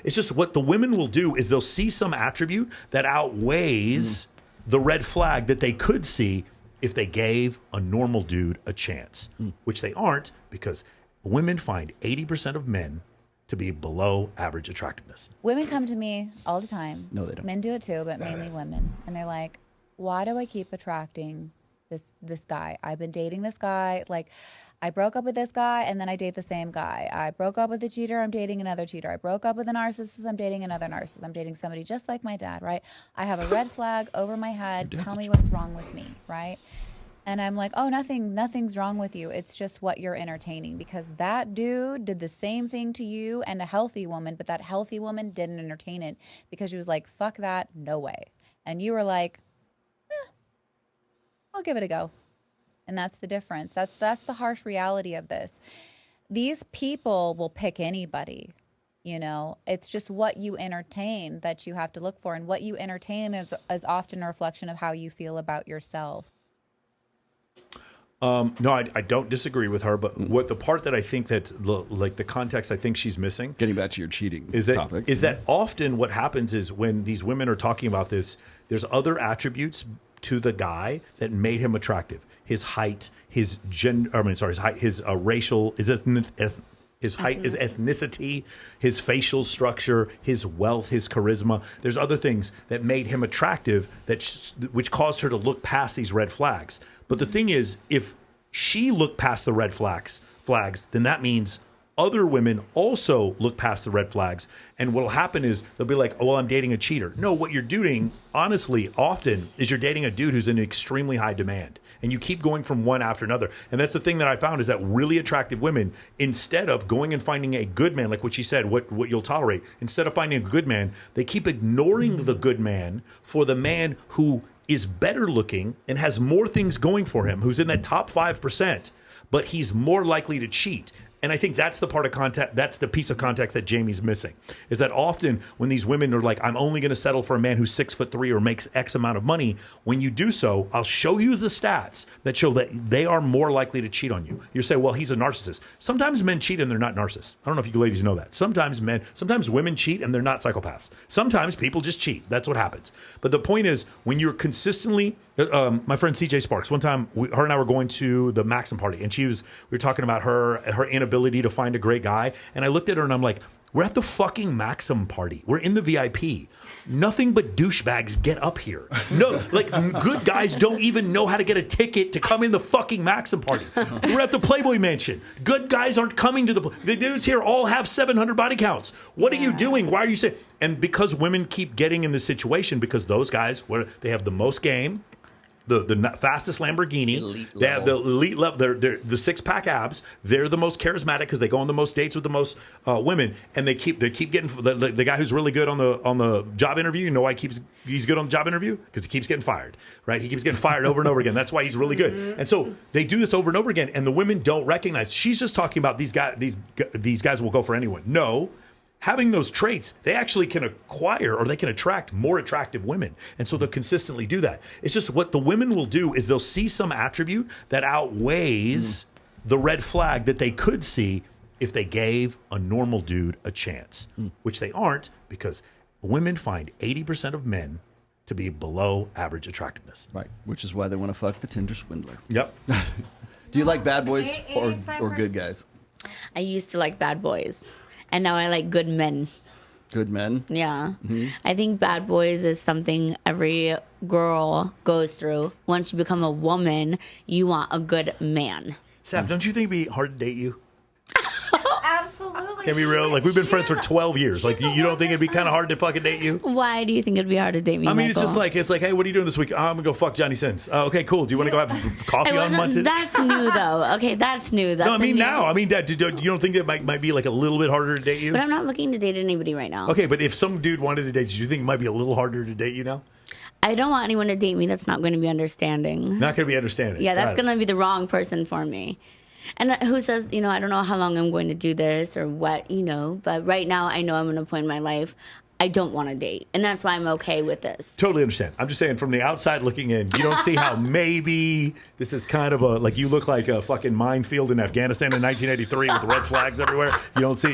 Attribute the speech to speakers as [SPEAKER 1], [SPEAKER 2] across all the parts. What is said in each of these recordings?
[SPEAKER 1] It's just what the women will do is they'll see some attribute that outweighs the red flag that they could see if they gave a normal dude a chance, which they aren't, because women find 80% of men to be below average attractiveness.
[SPEAKER 2] Women come to me all the time.
[SPEAKER 3] No, they don't.
[SPEAKER 2] Men do it too, but mainly women. And they're like, why do I keep attracting this guy? I've been dating this guy. Like, I broke up with this guy, and then I date the same guy. I broke up with a cheater. I'm dating another cheater. I broke up with a narcissist. I'm dating another narcissist. I'm dating somebody just like my dad, right? I have a red flag over my head. Tell me what's wrong with me, right? And I'm like, oh, nothing's wrong with you. It's just what you're entertaining, because that dude did the same thing to you and a healthy woman, but that healthy woman didn't entertain it because she was like, fuck that, no way. And you were like, I'll give it a go. And that's the difference. That's the harsh reality of this. These people will pick anybody. You know, it's just what you entertain that you have to look for. And what you entertain is often a reflection of how you feel about yourself.
[SPEAKER 1] No, I don't disagree with her, but what the part that I think that's like the context I think she's missing.
[SPEAKER 3] Getting back to your cheating topic.
[SPEAKER 1] Is that often what happens is when these women are talking about this, there's other attributes to the guy that made him attractive. His height, his gender, his height, his racial, his height, his ethnicity, his facial structure, his wealth, his charisma. There's other things that made him attractive which caused her to look past these red flags. But the thing is, if she looked past the red flags, then that means other women also look past the red flags. And what'll happen is they'll be like, oh, well, I'm dating a cheater. No, what you're doing, honestly, often is you're dating a dude who's in extremely high demand. And you keep going from one after another. And that's the thing that I found is that really attractive women, instead of going and finding a good man, like what she said, what you'll tolerate, instead of finding a good man, they keep ignoring the good man for the man who is better looking and has more things going for him, who's in that top 5%, but he's more likely to cheat. And I think that's the part of context, that's the piece of context that Jamie's missing, is that often when these women are like, I'm only going to settle for a man who's 6'3" or makes X amount of money, when you do so, I'll show you the stats that show that they are more likely to cheat on you. You say, well, he's a narcissist. Sometimes men cheat and they're not narcissists. I don't know if you ladies know that. Sometimes women cheat and they're not psychopaths. Sometimes people just cheat. That's what happens. But the point is, when you're consistently, my friend CJ Sparks, one time, her and I were going to the Maxim party, and we were talking about her inability to find a great guy. And I looked at her and I'm like, we're at the fucking Maxim party. We're in the VIP. Nothing but douchebags get up here. No, like good guys don't even know how to get a ticket to come in the fucking Maxim party. We're at the Playboy Mansion. Good guys aren't coming to the dudes here all have 700 body counts. What are you doing? Why are you saying? And because women keep getting in this situation, because those guys, they have the most game, the fastest Lamborghini. They have the elite level. They're the 6-pack abs. They're the most charismatic because they go on the most dates with the most women, and they keep getting the guy who's really good on the job interview. You know why he's good on the job interview? Because he keeps getting fired, right? He keeps getting fired over and over again. That's why he's really good. And so they do this over and over again, and the women don't recognize. She's just talking about these guys will go for anyone. No. Having those traits, they actually can acquire or they can attract more attractive women. And so they'll consistently do that. It's just what the women will do is they'll see some attribute that outweighs the red flag that they could see if they gave a normal dude a chance, which they aren't, because women find 80% of men to be below average attractiveness.
[SPEAKER 3] Right, which is why they want to fuck the Tinder swindler.
[SPEAKER 1] Yep.
[SPEAKER 3] Do you like bad boys or good guys?
[SPEAKER 4] I used to like bad boys. And now I like good men.
[SPEAKER 3] Good men?
[SPEAKER 4] Yeah. I think bad boys is something every girl goes through. Once you become a woman, you want a good man.
[SPEAKER 1] Saf, don't you think it'd be hard to date you?
[SPEAKER 5] Absolutely.
[SPEAKER 1] Can we be real? Like, we've been friends for 12 years. Like, you don't think it'd be kind of hard to fucking date you?
[SPEAKER 4] Why do you think it'd be hard to date me,
[SPEAKER 1] I mean,
[SPEAKER 4] Michael?
[SPEAKER 1] it's like, hey, what are you doing this week? Oh, I'm going to go fuck Johnny Sins. Okay, cool. Do you want to go have coffee on Monday?
[SPEAKER 4] That's new, though. Okay, that's new. That's
[SPEAKER 1] no, I mean, now. I mean, Dad, you don't think it might be like a little bit harder to date you?
[SPEAKER 4] But I'm not looking to date anybody right now.
[SPEAKER 1] Okay, but if some dude wanted to date you, do you think it might be a little harder to date you now?
[SPEAKER 4] I don't want anyone to date me that's not going to be understanding.
[SPEAKER 1] Not going to be understanding.
[SPEAKER 4] Yeah, that's going to be the wrong person for me. And who says, I don't know how long I'm going to do this or what, but right now I know I'm in a point in my life. I don't want to date. And that's why I'm okay with this.
[SPEAKER 1] Totally understand. I'm just saying from the outside looking in, you don't see how maybe this is kind of like you look like a fucking minefield in Afghanistan in 1983 with red flags everywhere. You don't see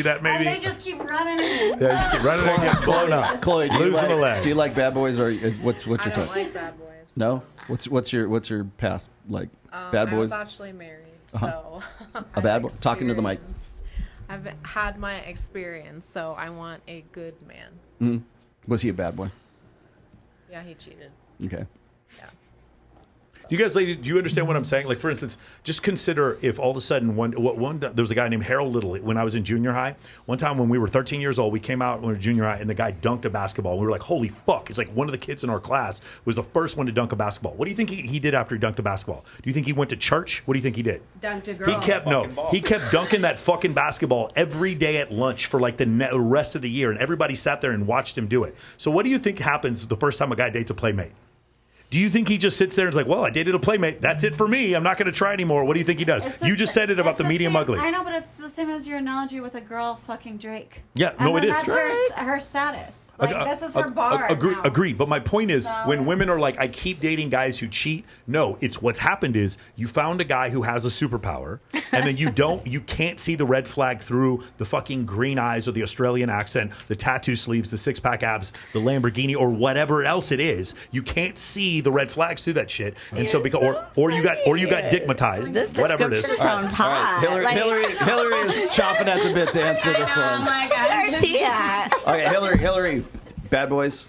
[SPEAKER 1] that maybe?
[SPEAKER 5] And they just keep running in.
[SPEAKER 1] Yeah, you just keep running and getting blown up.
[SPEAKER 3] Chloe,
[SPEAKER 1] Losing a leg.
[SPEAKER 3] do you like bad boys or what's your
[SPEAKER 6] I don't
[SPEAKER 3] type?
[SPEAKER 6] like bad boys.
[SPEAKER 3] No? What's your past like? Bad
[SPEAKER 6] I
[SPEAKER 3] boys?
[SPEAKER 6] was actually married, so
[SPEAKER 3] A bad boy? Talking to the mic.
[SPEAKER 6] I've had my experience, so I want a good man.
[SPEAKER 3] Mm-hmm. Was he a bad boy?
[SPEAKER 6] Yeah, he cheated.
[SPEAKER 3] Okay.
[SPEAKER 6] Yeah.
[SPEAKER 1] Do you guys, ladies, do you understand what I'm saying? Like, for instance, just consider if all of a sudden there was a guy named Harold Little when I was in junior high. One time when we were 13 years old, we came out when we were junior high, and the guy dunked a basketball. We were like, holy fuck. It's like one of the kids in our class was the first one to dunk a basketball. What do you think he did after he dunked the basketball? Do you think he went to church? What do you think he did?
[SPEAKER 5] Dunked a girl.
[SPEAKER 1] He kept dunking that fucking basketball every day at lunch for like the rest of the year, and everybody sat there and watched him do it. So what do you think happens the first time a guy dates a playmate? Do you think he just sits there and is like, well, I dated a playmate. That's it for me. I'm not going to try anymore. What do you think he does? You just said it about the medium ugly.
[SPEAKER 5] I know, but it's the same as your analogy with a girl fucking Drake.
[SPEAKER 1] Yeah, no, it is.
[SPEAKER 5] That's her status. Like, this is her bar.
[SPEAKER 1] Agreed. But my point is, when women are like, I keep dating guys who cheat, no, it's what's happened is you found a guy who has a superpower, and then you can't see the red flag through the fucking green eyes or the Australian accent, the tattoo sleeves, the six-pack abs, the Lamborghini, or whatever else it is. You can't see the red flags through that shit, and so because or you got dickmatized,
[SPEAKER 4] This
[SPEAKER 1] whatever it is.
[SPEAKER 4] description sounds hot.
[SPEAKER 3] Hillary,
[SPEAKER 4] Like-
[SPEAKER 3] Hillary is chomping at the bit to answer this one.
[SPEAKER 4] Where's he at?
[SPEAKER 3] Okay, Hillary, bad boys.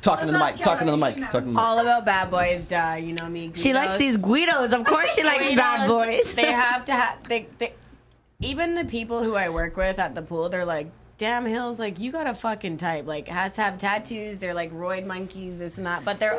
[SPEAKER 3] Talking to the mic. Talking to the mic.
[SPEAKER 7] All about bad boys, duh. You know me.
[SPEAKER 4] She likes these Guidos. Of course she likes bad boys.
[SPEAKER 7] They have to have. They even the people who I work with at the pool, they're like, damn, Hills, like, you got a fucking type. Like, has to have tattoos. They're like roid monkeys, this and that. But they're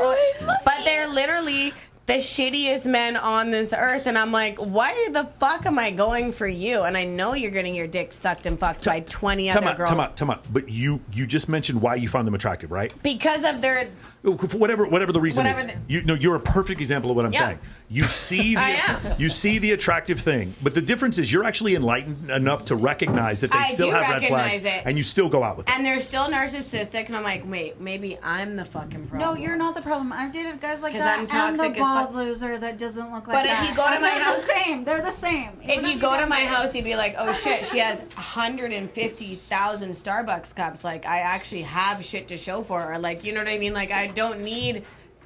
[SPEAKER 7] literally the shittiest men on this earth. And I'm like, why the fuck am I going for you? And I know you're getting your dick sucked and fucked by 20 other girls.
[SPEAKER 1] Time out. But you just mentioned why you found them attractive, right?
[SPEAKER 7] Because of their...
[SPEAKER 1] Whatever the reason is, you're a perfect example of what I'm saying. You see the attractive thing, but the difference is you're actually enlightened enough to recognize that they still have red flags, and you still go out with them.
[SPEAKER 7] And they're still narcissistic, and I'm like, wait, maybe I'm the fucking problem.
[SPEAKER 5] No, you're not the problem. I've dated guys like
[SPEAKER 7] 'Cause
[SPEAKER 5] that,
[SPEAKER 7] I'm toxic
[SPEAKER 5] and the
[SPEAKER 7] as fuck.
[SPEAKER 5] bald loser that doesn't look like
[SPEAKER 7] But
[SPEAKER 5] that.
[SPEAKER 7] if you go to my house,
[SPEAKER 5] they're the same.
[SPEAKER 7] If you go to my house, you'd be like, oh shit, she has 150,000 Starbucks cups. Like, I actually have shit to show for her. Like, you know what I mean? Like, I don't need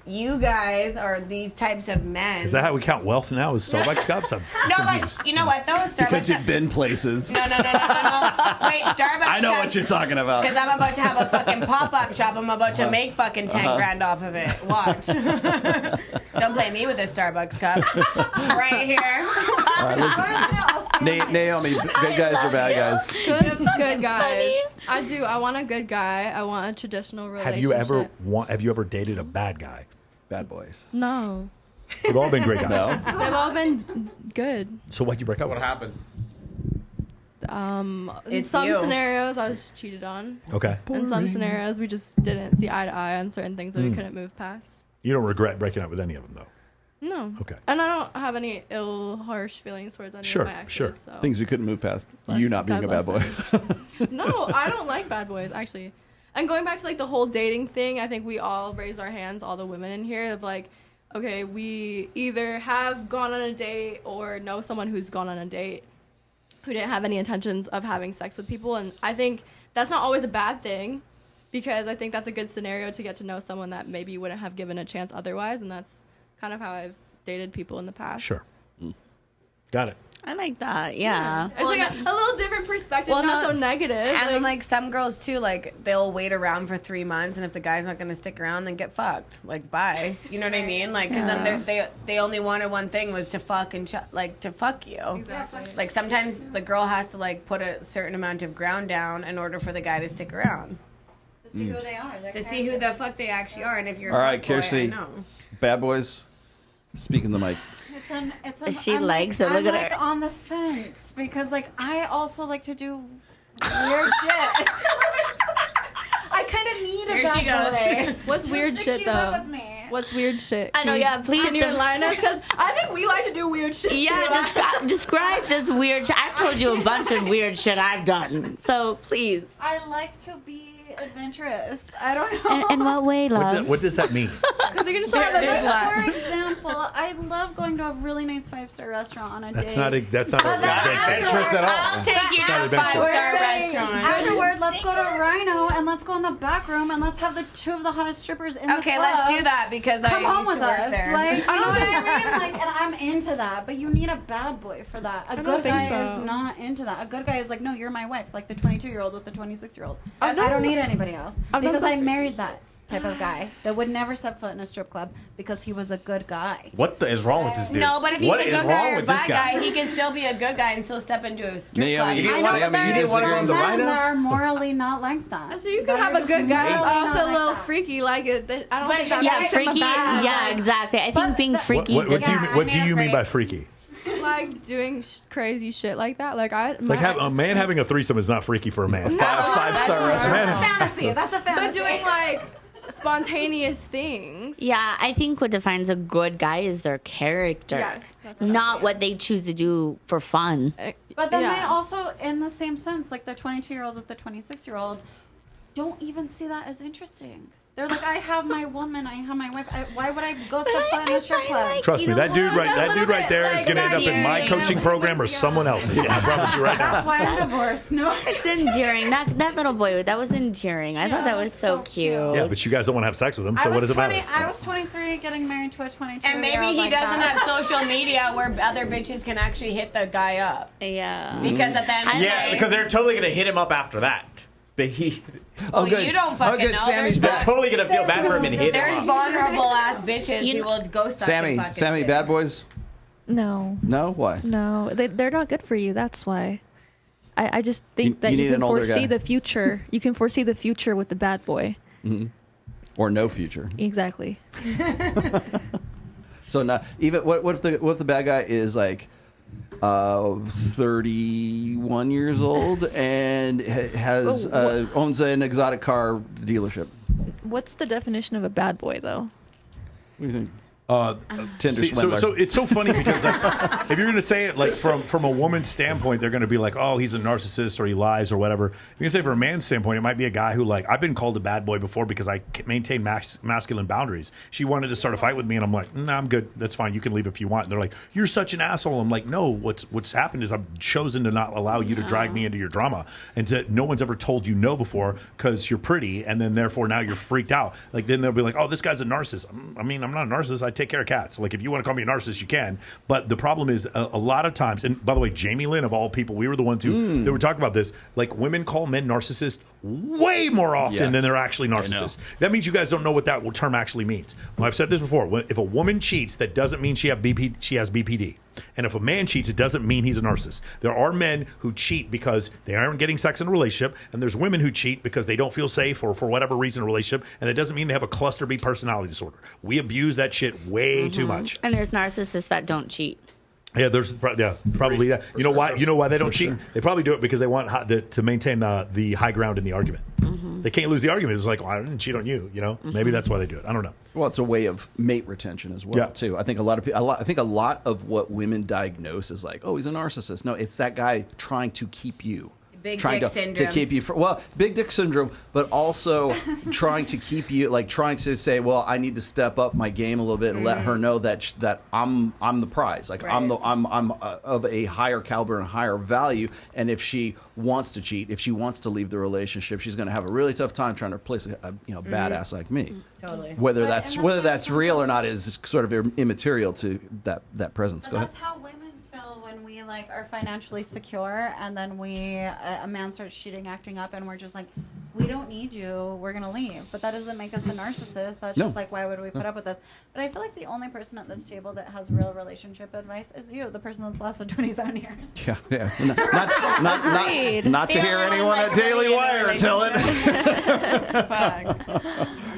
[SPEAKER 7] you guys or these types of men.
[SPEAKER 1] Is that how we count wealth now? Is Starbucks cups? I'm confused.
[SPEAKER 7] But you know what though? Starbucks.
[SPEAKER 3] Because you've been places.
[SPEAKER 7] No. Wait, Starbucks.
[SPEAKER 3] I know
[SPEAKER 7] cups,
[SPEAKER 3] what you're talking about.
[SPEAKER 7] Because I'm about to have a fucking pop-up shop. I'm about to make fucking 10 grand off of it. Watch. Don't play me with a Starbucks cup. Right here.
[SPEAKER 3] All right, listen. Naomi, good guys or bad guys?
[SPEAKER 8] Good guys. I do. I want a good guy. I want a traditional relationship.
[SPEAKER 1] Have you ever dated a bad guy?
[SPEAKER 3] Bad boys.
[SPEAKER 8] No.
[SPEAKER 1] They've all been great guys.
[SPEAKER 3] No.
[SPEAKER 8] They've all been good.
[SPEAKER 1] So why'd you break up?
[SPEAKER 9] What happened?
[SPEAKER 8] In
[SPEAKER 7] It's
[SPEAKER 8] some
[SPEAKER 7] you.
[SPEAKER 8] scenarios, I was cheated on.
[SPEAKER 1] Okay.
[SPEAKER 8] In some scenarios, we just didn't see eye to eye on certain things that we couldn't move past.
[SPEAKER 1] You don't regret breaking up with any of them, though.
[SPEAKER 8] No.
[SPEAKER 1] Okay.
[SPEAKER 8] And I don't have any harsh feelings towards any of my exes.
[SPEAKER 1] Sure.
[SPEAKER 8] So.
[SPEAKER 3] Things we couldn't move past. You not being a bad boy.
[SPEAKER 8] No, I don't like bad boys, actually. And going back to, like, the whole dating thing, I think we all raised our hands, all the women in here, of, like, okay, we either have gone on a date or know someone who's gone on a date who didn't have any intentions of having sex with people. And I think that's not always a bad thing, because I think that's a good scenario to get to know someone that maybe you wouldn't have given a chance otherwise. And that's kind of how I've dated people in the past.
[SPEAKER 1] Sure. Got it.
[SPEAKER 4] I like that. Yeah.
[SPEAKER 8] It's like a little different perspective, not so negative.
[SPEAKER 7] And then, like, some girls, too, like, they'll wait around for 3 months, and if the guy's not going to stick around, then get fucked. Like, bye. You know what I mean? Like, because then they only wanted one thing, was to fuck and, to fuck you.
[SPEAKER 8] Exactly.
[SPEAKER 7] Like, sometimes the girl has to, like, put a certain amount of ground down in order for the guy to stick around.
[SPEAKER 5] To see who they are.
[SPEAKER 7] To see who the fuck they actually are, and if you're
[SPEAKER 3] All right,
[SPEAKER 7] a fuck boy, I
[SPEAKER 3] Kirsty.
[SPEAKER 7] know.
[SPEAKER 3] Bad boys. Speaking the mic.
[SPEAKER 4] She likes it. Look at her.
[SPEAKER 5] On the fence because, like, I also like to do weird shit. I kind of need a
[SPEAKER 7] Here she
[SPEAKER 5] bad
[SPEAKER 7] goes.
[SPEAKER 5] boy.
[SPEAKER 8] What's weird
[SPEAKER 5] to
[SPEAKER 8] shit,
[SPEAKER 5] keep up
[SPEAKER 8] though?
[SPEAKER 5] with me.
[SPEAKER 8] What's weird shit?
[SPEAKER 4] I know, yeah, please
[SPEAKER 8] Can you enlighten us? Because I think we like to do weird shit.
[SPEAKER 4] Yeah,
[SPEAKER 8] too.
[SPEAKER 4] describe this weird shit. I've told you a bunch of weird shit I've done. So please.
[SPEAKER 5] I like to be adventurous. I don't know.
[SPEAKER 4] In what way, love?
[SPEAKER 1] What does that mean?
[SPEAKER 8] Because you're gonna start with
[SPEAKER 5] For example, I love going to a really nice 5-star restaurant on a
[SPEAKER 1] That's
[SPEAKER 5] date.
[SPEAKER 1] that's not
[SPEAKER 3] Adventurous at all.
[SPEAKER 7] I'll take you to a
[SPEAKER 1] adventurous.
[SPEAKER 7] 5-star restaurant.
[SPEAKER 5] Afterward, let's go to Rhino and let's go in the back room and let's have the 2 of the hottest strippers in the
[SPEAKER 7] Okay,
[SPEAKER 5] club.
[SPEAKER 7] let's do that because
[SPEAKER 5] Come
[SPEAKER 7] I
[SPEAKER 5] on
[SPEAKER 7] used
[SPEAKER 5] with
[SPEAKER 7] to work
[SPEAKER 5] us.
[SPEAKER 7] there.
[SPEAKER 5] Like, you know what I mean? Like, and I'm into that, but you need a bad boy for that. A
[SPEAKER 8] don't
[SPEAKER 5] good
[SPEAKER 8] think
[SPEAKER 5] guy
[SPEAKER 8] so.
[SPEAKER 5] is not into that. A good guy is like, no, you're my wife, like the 22-year-old with the 26-year-old. I
[SPEAKER 8] known-
[SPEAKER 5] don't need anybody else
[SPEAKER 8] I've known
[SPEAKER 5] because I
[SPEAKER 8] some-
[SPEAKER 5] married that type of guy that would never step foot in a strip club because he was a good guy.
[SPEAKER 9] What is wrong with this dude?
[SPEAKER 7] No, but if he's
[SPEAKER 9] What
[SPEAKER 7] a
[SPEAKER 9] is
[SPEAKER 7] good
[SPEAKER 9] wrong
[SPEAKER 7] guy or a
[SPEAKER 9] with this
[SPEAKER 7] bad guy, he can still be a good guy and still step into a strip
[SPEAKER 3] Naomi,
[SPEAKER 7] club.
[SPEAKER 3] you
[SPEAKER 5] I know,
[SPEAKER 3] Naomi,
[SPEAKER 5] but
[SPEAKER 3] you
[SPEAKER 5] there
[SPEAKER 3] disagree
[SPEAKER 5] are
[SPEAKER 3] on the
[SPEAKER 5] men
[SPEAKER 3] Rhino?
[SPEAKER 5] that are morally not like that.
[SPEAKER 8] So you
[SPEAKER 5] That
[SPEAKER 8] could have
[SPEAKER 5] are
[SPEAKER 8] a good guy
[SPEAKER 5] just
[SPEAKER 8] that's
[SPEAKER 5] morally
[SPEAKER 8] also
[SPEAKER 5] not
[SPEAKER 8] a
[SPEAKER 5] like
[SPEAKER 8] little
[SPEAKER 5] that.
[SPEAKER 8] freaky like it. I don't
[SPEAKER 7] But
[SPEAKER 8] think that
[SPEAKER 7] yeah,
[SPEAKER 8] makes him a
[SPEAKER 4] Freaky.
[SPEAKER 8] bad
[SPEAKER 4] Yeah,
[SPEAKER 8] guy.
[SPEAKER 4] exactly. I think
[SPEAKER 5] But
[SPEAKER 4] being
[SPEAKER 5] that-
[SPEAKER 4] freaky.
[SPEAKER 1] What do you
[SPEAKER 7] Yeah,
[SPEAKER 1] what do
[SPEAKER 7] I'm
[SPEAKER 1] you mean by
[SPEAKER 7] afraid.
[SPEAKER 1] freaky?
[SPEAKER 8] Like doing crazy shit like that. Like
[SPEAKER 1] Like a man having a thriesome is not freaky for a man.
[SPEAKER 3] Five-star restaurant.
[SPEAKER 5] Fantasy. That's a fantasy.
[SPEAKER 8] But doing like spontaneous things.
[SPEAKER 4] Yeah, I think what defines a good guy is their character,
[SPEAKER 8] Yes, that's what I'm
[SPEAKER 4] not
[SPEAKER 8] saying.
[SPEAKER 4] what they choose to do for fun.
[SPEAKER 5] But then
[SPEAKER 8] Yeah.
[SPEAKER 5] they also, in the same sense, like the 22-year-old with the 26-year-old, don't even see that as interesting. They're like, I have my woman, I have my wife. Why would I go step foot in a strip club?
[SPEAKER 1] Trust me, that dude right there is going to end up in my coaching program or someone else's. I promise you right now.
[SPEAKER 5] That's why I'm divorced. No.
[SPEAKER 4] It's endearing. That little boy, that was endearing. I thought that was so cute.
[SPEAKER 1] Yeah, but you guys don't want to have sex with him, so what does it matter?
[SPEAKER 5] I was 23, getting married to a 22.
[SPEAKER 7] And maybe he doesn't have social media where other bitches can actually hit the guy up.
[SPEAKER 4] Yeah.
[SPEAKER 7] Because at the end of the
[SPEAKER 9] Yeah,
[SPEAKER 7] day,
[SPEAKER 9] because they're totally gonna hit him up after that.
[SPEAKER 3] Oh,
[SPEAKER 7] well,
[SPEAKER 3] good.
[SPEAKER 7] you don't fucking
[SPEAKER 3] good.
[SPEAKER 7] know.
[SPEAKER 3] Sammy's
[SPEAKER 7] There's
[SPEAKER 3] back.
[SPEAKER 9] Totally gonna feel bad for him and hit him
[SPEAKER 7] There's
[SPEAKER 9] up.
[SPEAKER 7] vulnerable ass bitches who will go suck
[SPEAKER 3] Sammy,
[SPEAKER 7] and fuck
[SPEAKER 3] Sammy,
[SPEAKER 7] his
[SPEAKER 3] bad
[SPEAKER 7] dick.
[SPEAKER 3] boys?
[SPEAKER 10] No,
[SPEAKER 3] No? Why?
[SPEAKER 10] no, they're not good for you. That's why. I just think that
[SPEAKER 3] you
[SPEAKER 10] you
[SPEAKER 3] need
[SPEAKER 10] can
[SPEAKER 3] an older
[SPEAKER 10] foresee
[SPEAKER 3] guy.
[SPEAKER 10] the future. You can foresee the future with the bad boy.
[SPEAKER 3] Or no future.
[SPEAKER 10] Exactly.
[SPEAKER 3] So now, even what if the bad guy is like 31 years old and has owns an exotic car dealership?
[SPEAKER 10] What's the definition of a bad boy, though?
[SPEAKER 3] What do you think? Tinder
[SPEAKER 1] See,
[SPEAKER 3] swindler.
[SPEAKER 1] so it's so funny because like, if you're going to say it like from a woman's standpoint, they're going to be like, oh, he's a narcissist or he lies or whatever. If you can say from a man's standpoint, it might be a guy who like I've been called a bad boy before because I maintain masculine boundaries. She wanted to start a fight with me, and I'm like, nah, I'm good. That's fine. You can leave if you want. And they're like, you're such an asshole. I'm like, no. What's happened is I've chosen to not allow you to drag me into your drama, and no one's ever told you no before because you're pretty, and then therefore now you're freaked out. Like then they'll be like, oh, this guy's a narcissist. I mean, I'm not a narcissist. I take care of cats. Like if you want to call me a narcissist, you can. But the problem is a lot of times, and by the way, Jamie Lynn of all people, we were the ones who that were talking about this. Like women call men narcissists way more often
[SPEAKER 3] Yes.
[SPEAKER 1] than they're actually narcissists. That means you guys don't know what that term actually means. Well, I've said this before. If a woman cheats, that doesn't mean she has BPD. And if a man cheats, it doesn't mean he's a narcissist. There are men who cheat because they aren't getting sex in a relationship, and there's women who cheat because they don't feel safe or for whatever reason in a relationship, and that doesn't mean they have a cluster B personality disorder. We abuse that shit way too much.
[SPEAKER 4] And there's narcissists that don't cheat.
[SPEAKER 1] Yeah, probably. Yeah. You know why? You know why they don't cheat? They probably do it because they want to maintain the high ground in the argument. They can't lose the argument. It's like, well, I didn't cheat on you. You know, maybe that's why they do it. I don't know.
[SPEAKER 3] Well, it's a way of mate retention as well,
[SPEAKER 1] Yeah.
[SPEAKER 3] too. I think a lot of what women diagnose is like, oh, he's a narcissist. No, it's that guy trying to keep you.
[SPEAKER 7] Big
[SPEAKER 3] trying
[SPEAKER 7] dick
[SPEAKER 3] to
[SPEAKER 7] syndrome.
[SPEAKER 3] keep you big dick syndrome, but also trying to keep you, like trying to say, well, I need to step up my game a little bit and let her know that I'm the prize, like I'm of a higher caliber and higher value, and if she wants to cheat, if she wants to leave the relationship, she's going to have a really tough time trying to replace a badass like me.
[SPEAKER 7] Totally.
[SPEAKER 3] Whether that's real or not is sort of immaterial to that presence. Go ahead.
[SPEAKER 5] That's how women feel when we like are financially secure, and then a man starts cheating, acting up, and we're just like, we don't need you, we're gonna leave. But that doesn't make us a narcissist. That's
[SPEAKER 3] No.
[SPEAKER 5] just like, why would we put up with this? But I feel like the only person at this table that has real relationship advice is you, the person that's lasted 27 years.
[SPEAKER 3] Yeah. Not to hear anyone at Daily Wire tell it.
[SPEAKER 7] Fuck.